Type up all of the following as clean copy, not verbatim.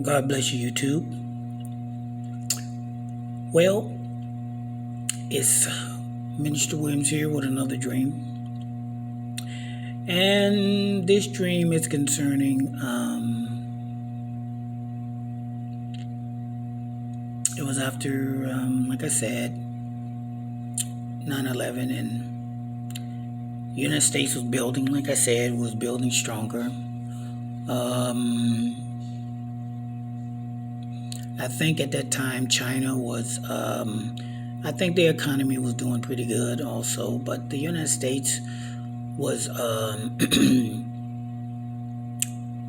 God bless you, YouTube. Well, it's Minister Williams here with another dream. And this dream is concerning, it was after, like I said, 9/11, and the United States was building, like I said, was building stronger. I think at that time China was, I think the economy was doing pretty good also, but the United States was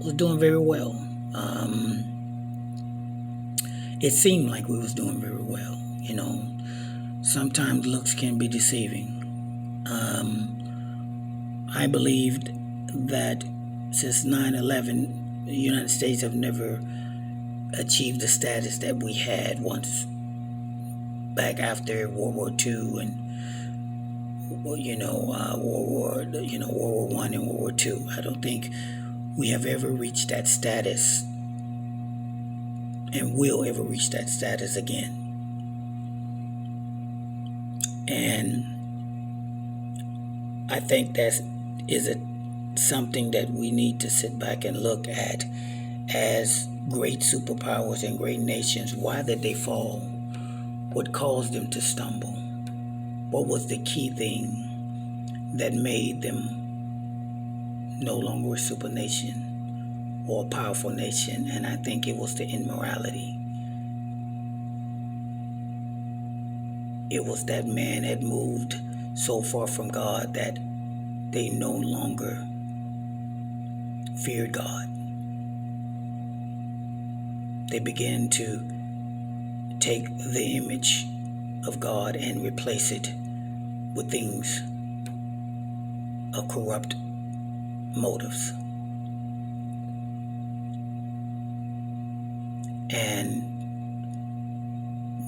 was doing very well. It seemed like we was doing very well. Sometimes looks can be deceiving. I believed that since 9/11, the United States have never achieved the status that we had once back after World War II and World War One and World War II. I don't think we have ever reached that status and will ever reach that status again. And I think that is something that we need to sit back and look at as great superpowers and great nations. Why did they fall? What caused them to stumble? What was the key thing that made them no longer a super nation or a powerful nation? And I think it was the immorality. It was that man had moved so far from God that they no longer feared God. They began to take the image of God and replace it with things of corrupt motives. And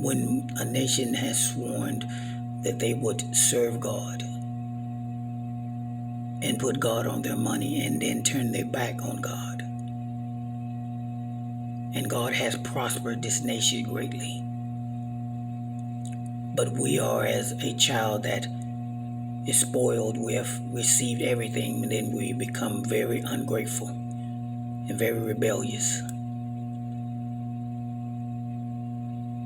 when a nation has sworn that they would serve God and put God on their money and then turn their back on God, and God has prospered this nation greatly, but we are as a child that is spoiled. We have received everything, and then we become very ungrateful and very rebellious,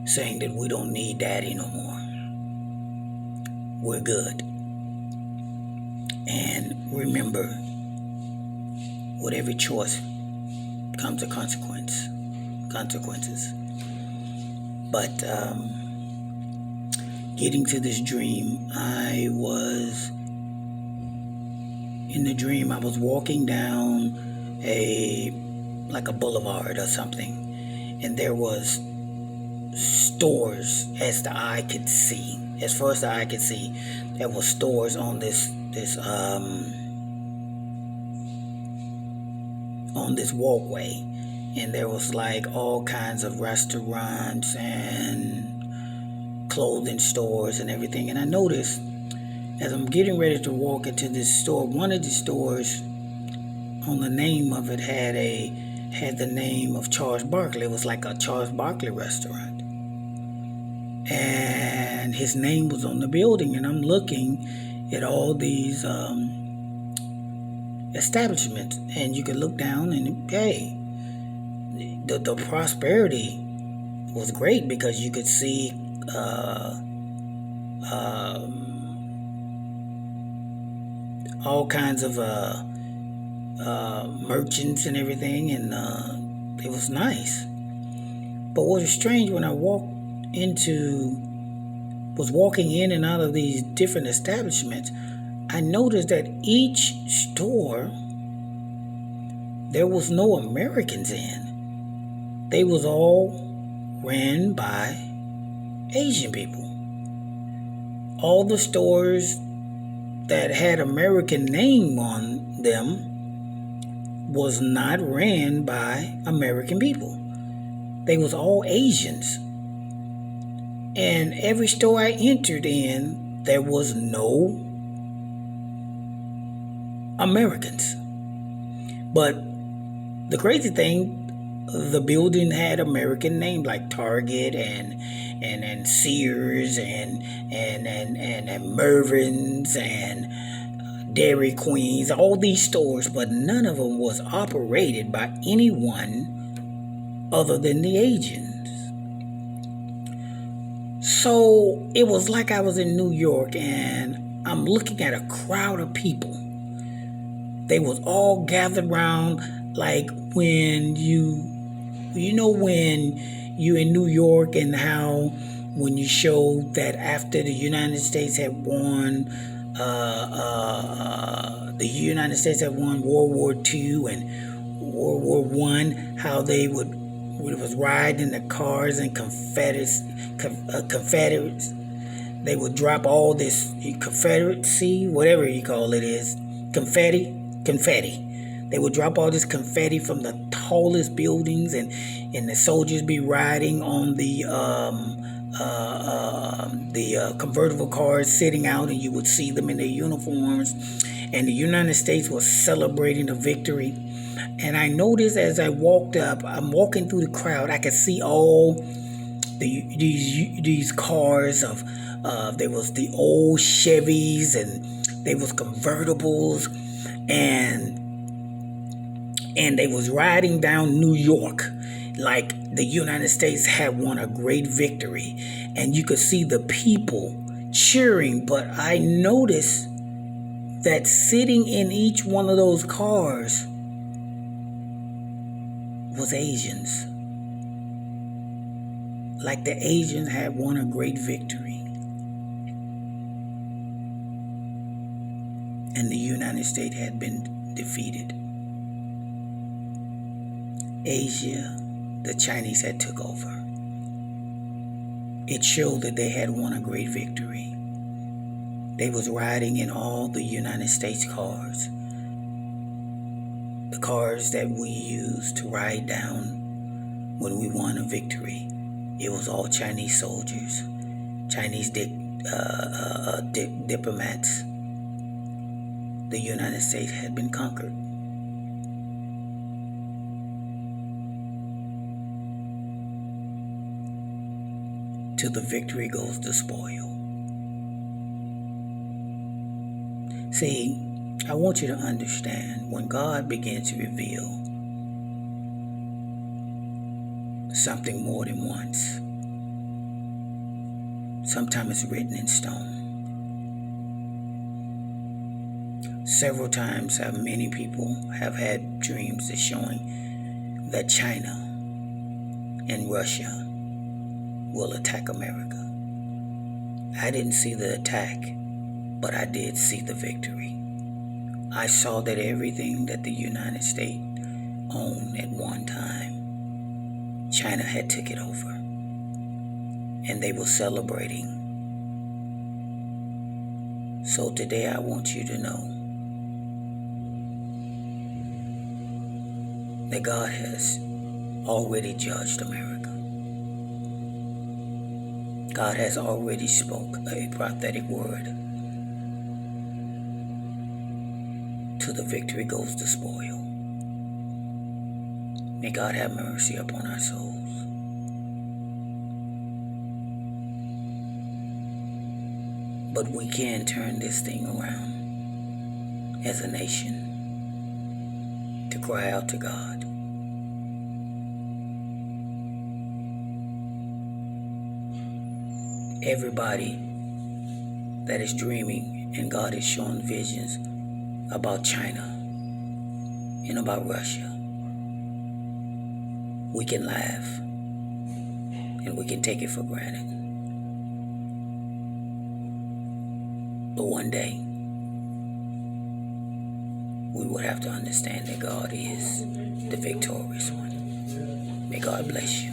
saying that we don't need daddy no more. We're good. And remember, with every choice comes a consequences. But getting to this dream, I was walking down like a boulevard or something, and there was stores as the eye could see. As far as the eye could see, there were stores on this walkway, and there was like all kinds of restaurants and clothing stores and everything. And I noticed as I'm getting ready to walk into this store, one of the stores on the name of it had the name of Charles Barkley. It was like a Charles Barkley restaurant, and his name was on the building. And I'm looking at all these establishments, and you could look down and hey, the prosperity was great because you could see all kinds of merchants and everything, and it was nice. But what was strange, when I walking in and out of these different establishments, I noticed that each store there was no Americans in. They was all ran by Asian people. All the stores that had American name on them was not ran by American people. They was all Asians. And every store I entered in, there was no Americans. But the crazy thing, the building had American names like Target and Sears and Mervyn's and Dairy Queens, all these stores, but none of them was operated by anyone other than the Asians. So it was like I was in New York and I'm looking at a crowd of people. They was all gathered around like when when you in New York and how when you showed that after the United States had won World War II and World War I, how they was riding in the cars and Confederates, they would drop all this Confederacy, whatever you call it is, confetti. They would drop all this confetti from the tallest buildings, and the soldiers be riding on the convertible cars sitting out, and you would see them in their uniforms, and the United States was celebrating a victory. And I noticed as I walked up, I'm walking through the crowd, I could see all these cars of there was the old Chevys and there was convertibles, and they was riding down New York like the United States had won a great victory, and you could see the people cheering. But I noticed that sitting in each one of those cars was Asians. Like the Asians had won a great victory. And the United States had been defeated. Asia, the Chinese had took over. It showed that they had won a great victory. They was riding in all the United States cars. The cars that we used to ride down when we won a victory. It was all Chinese soldiers, Chinese diplomats. The United States had been conquered. To the victory goes the spoil. See, I want you to understand, when God begins to reveal something more than once, sometimes it's written in stone. Several times many people have had dreams that's showing that China and Russia will attack America. I didn't see the attack, but I did see the victory. I saw that everything that the United States owned at one time, China had took it over, and they were celebrating. So today I want you to know that God has already judged America. God has already spoke a prophetic word. To the victory goes the spoil. May God have mercy upon our souls. But we can turn this thing around as a nation to cry out to God. Everybody that is dreaming and God is showing visions about China and about Russia, we can laugh and we can take it for granted. But one day, we would have to understand that God is the victorious one. May God bless you.